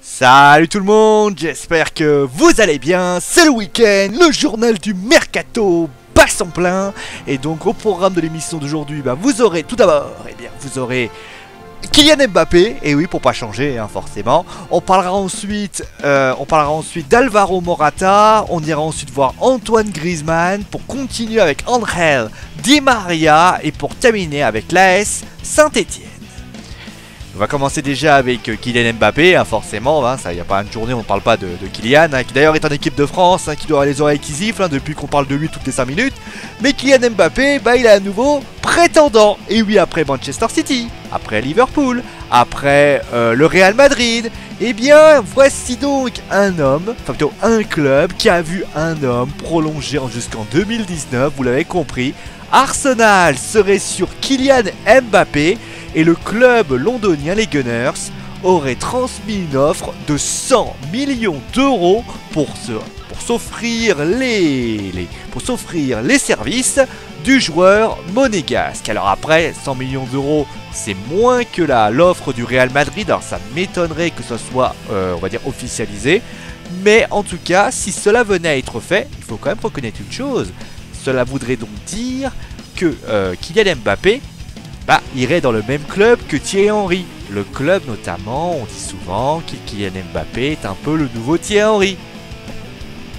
Salut tout le monde, j'espère que vous allez bien, c'est le week-end, le journal du Mercato bat son plein. Et donc au programme de l'émission d'aujourd'hui, vous aurez tout d'abord, vous aurez Kylian Mbappé, et oui pour pas changer forcément. On parlera ensuite d'Alvaro Morata, on ira ensuite voir Antoine Griezmann, pour continuer avec Angel Di Maria et pour terminer avec l'AS Saint-Etienne. On va commencer déjà avec Kylian Mbappé, forcément, il n'y a pas une journée où on ne parle pas de Kylian, qui d'ailleurs est en équipe de France, qui doit avoir les oreilles qui sifflent, depuis qu'on parle de lui toutes les 5 minutes. Mais Kylian Mbappé, il est à nouveau prétendant, et oui, après Manchester City, après Liverpool, après le Real Madrid, voici donc un club qui a vu un homme prolonger jusqu'en 2019, vous l'avez compris. Arsenal serait sur Kylian Mbappé, et le club londonien, les Gunners, aurait transmis une offre de 100 millions d'euros pour s'offrir les services du joueur monégasque. Alors après, 100 millions d'euros, c'est moins que l'offre du Real Madrid, alors ça m'étonnerait que ce soit, officialisé. Mais en tout cas, si cela venait à être fait, il faut quand même reconnaître une chose. Cela voudrait donc dire que Kylian Mbappé irait dans le même club que Thierry Henry. Le club notamment, on dit souvent que Kylian Mbappé est un peu le nouveau Thierry Henry.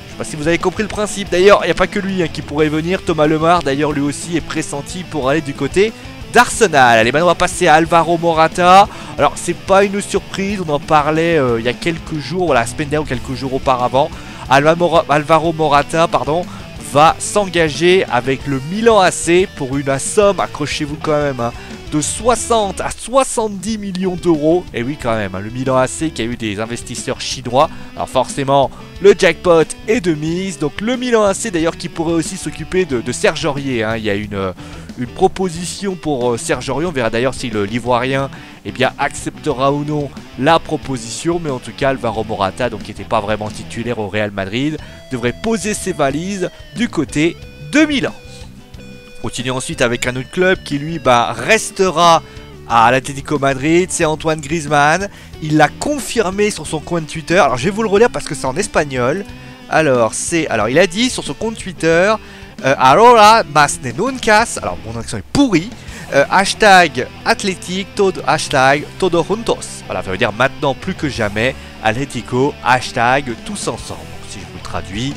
Je sais pas si vous avez compris le principe. D'ailleurs, il n'y a pas que lui qui pourrait venir. Thomas Lemar, d'ailleurs, lui aussi est pressenti pour aller du côté d'Arsenal. Allez, maintenant on va passer à Alvaro Morata. Alors, c'est pas une surprise, on en parlait il y a quelques jours, la semaine dernière ou quelques jours auparavant. Alvaro Morata, va s'engager avec le Milan AC pour une somme, accrochez-vous quand même, de 60 à 70 millions d'euros. Et oui quand même, le Milan AC qui a eu des investisseurs chinois. Alors forcément, le jackpot est de mise. Donc le Milan AC d'ailleurs qui pourrait aussi s'occuper de Serge Aurier. Il y a une proposition pour Serge Aurier. On verra d'ailleurs si l'Ivoirien acceptera ou non la proposition. Mais en tout cas, Alvaro Morata, qui n'était pas vraiment titulaire au Real Madrid, devrait poser ses valises du côté de Milan. Continue ensuite avec un autre club qui lui restera à l'Atlético Madrid, c'est Antoine Griezmann. Il l'a confirmé sur son compte Twitter. Alors je vais vous le relire parce que c'est en espagnol. Alors il a dit sur son compte Twitter Ahora más de nunca, alors mon accent est pourri, hashtag Athletic, hashtag Todos Juntos. Voilà, ça veut dire maintenant plus que jamais, Atlético, hashtag tous ensemble. Donc, si je vous le traduis,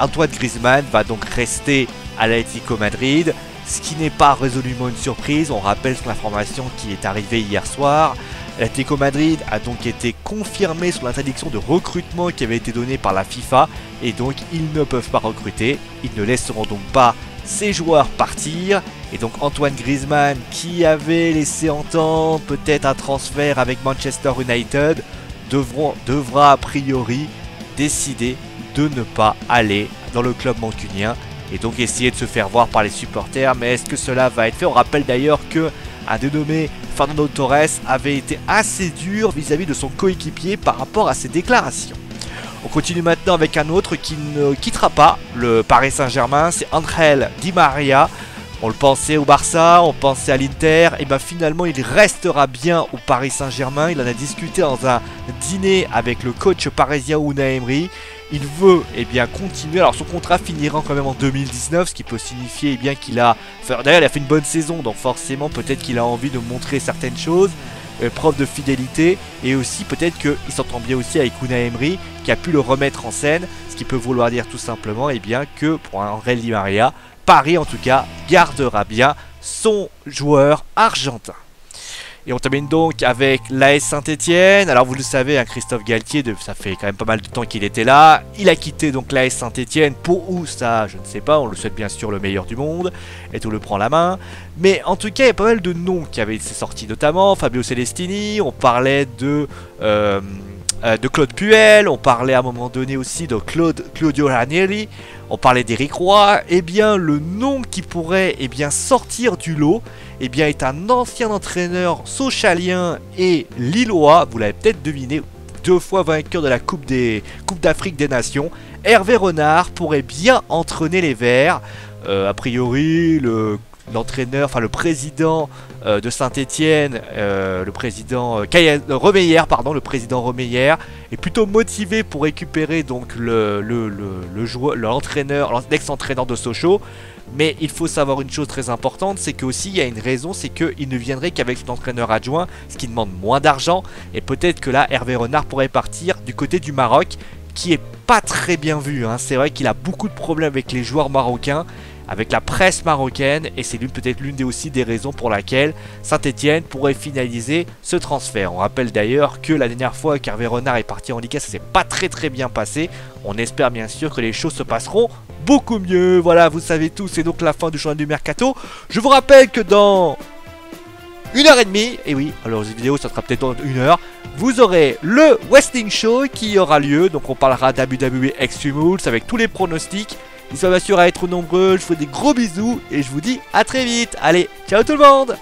Antoine Griezmann va donc rester à l'Atlético Madrid, ce qui n'est pas résolument une surprise. On rappelle l'information qui est arrivée hier soir. L'Atlético Madrid a donc été confirmé sur l'interdiction de recrutement qui avait été donnée par la FIFA, et donc ils ne peuvent pas recruter, ils ne laisseront donc pas ces joueurs partir. Et donc Antoine Griezmann, qui avait laissé entendre peut-être un transfert avec Manchester United, devra a priori décider de ne pas aller dans le club mancunien et donc essayer de se faire voir par les supporters. Mais est-ce que cela va être fait? On rappelle d'ailleurs que un dénommé Fernando Torres avait été assez dur vis-à-vis de son coéquipier par rapport à ses déclarations. On continue maintenant avec un autre qui ne quittera pas le Paris Saint-Germain, c'est Angel Di Maria. On le pensait au Barça, on pensait à l'Inter, et finalement il restera bien au Paris Saint-Germain. Il en a discuté dans un dîner avec le coach parisien Unai Emery. Il veut continuer. Alors son contrat finira quand même en 2019, ce qui peut signifier qu'il a... D'ailleurs il a fait une bonne saison, donc forcément peut-être qu'il a envie de montrer certaines choses, preuve de fidélité, et aussi peut-être qu'il s'entend bien aussi avec Unai Emery qui a pu le remettre en scène, ce qui peut vouloir dire tout simplement que pour Angel Di Maria, Paris en tout cas gardera bien son joueur argentin. Et on termine donc avec l'AS Saint-Etienne. Alors vous le savez, Christophe Galtier, ça fait quand même pas mal de temps qu'il était là. Il a quitté donc l'AS Saint-Etienne. Pour où ça, je ne sais pas. On le souhaite bien sûr le meilleur du monde. Et tout le prend la main. Mais en tout cas, il y a pas mal de noms qui avaient été sortis. Notamment Fabio Celestini. On parlait de Claude Puel. On parlait à un moment donné aussi de Claudio Ranieri. On parlait d'Éric Roy. Le nom qui pourrait sortir du lot est un ancien entraîneur socialien et lillois, vous l'avez peut-être deviné, 2 fois vainqueur de la Coupe d'Afrique des Nations. Hervé Renard pourrait bien entraîner les Verts. A priori, l'entraîneur, enfin le président de Saint-Etienne, le président Remeyer, pardon, le président Remeyer est plutôt motivé pour récupérer donc l'entraîneur, l'ex-entraîneur de Sochaux. Mais il faut savoir une chose très importante, c'est qu'aussi il y a une raison, c'est qu'il ne viendrait qu'avec son entraîneur adjoint, ce qui demande moins d'argent. Et peut-être que là, Hervé Renard pourrait partir du côté du Maroc, qui est pas très bien vu, hein. C'est vrai qu'il a beaucoup de problèmes avec les joueurs marocains, avec la presse marocaine, et c'est peut-être l'une des raisons pour laquelle Saint-Etienne pourrait finaliser ce transfert. On rappelle d'ailleurs que la dernière fois qu'Hervé Renard est parti en Ligue 1, ça s'est pas très bien passé. On espère bien sûr que les choses se passeront beaucoup mieux. Voilà, vous savez tout, c'est donc la fin du journal du Mercato. Je vous rappelle que dans 1h30, et oui, alors cette vidéo ça sera peut-être dans 1 heure, vous aurez le Wrestling Show qui aura lieu. Donc on parlera d'WWE Extreme Rules avec tous les pronostics. Ils sont bien sûr à être nombreux, je vous fais des gros bisous et je vous dis à très vite. Allez, ciao tout le monde!